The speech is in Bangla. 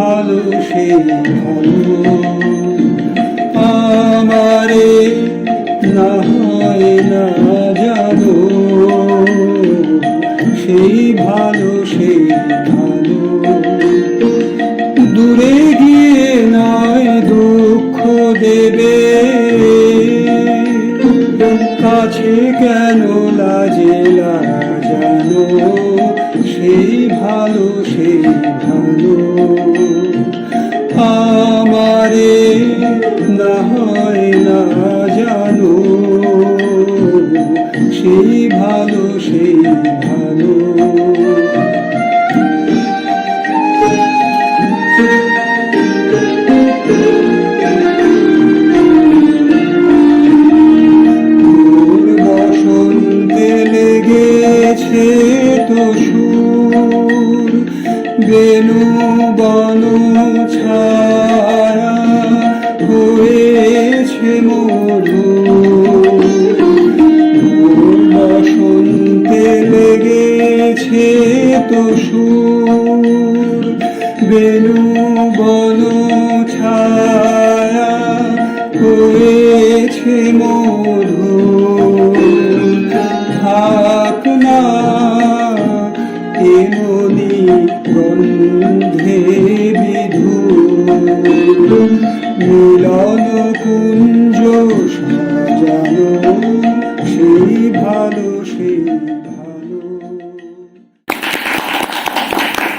ভালো সেই ভালো আমারে না হয় না জানো, সেই ভালো সেই ভালো দূরে গিয়ে নয় দুঃখ দেবে, কাছে কেন লাজে লাজানো, সেই ভালো সেই ভালো আমারে না হয় না জানো, সেই ভালো সেই ভালো লেগেছে তো সুর বেনু বন ছায়া হয়েছে মধু, বসন্তে লেগেছে তো সুর বেনু বন ছায়া হয়েছে মধু, থাক না এমনি গন্ধে বিধুর, মিলন কুঞ্জ সাজানো সেই ভালো সেই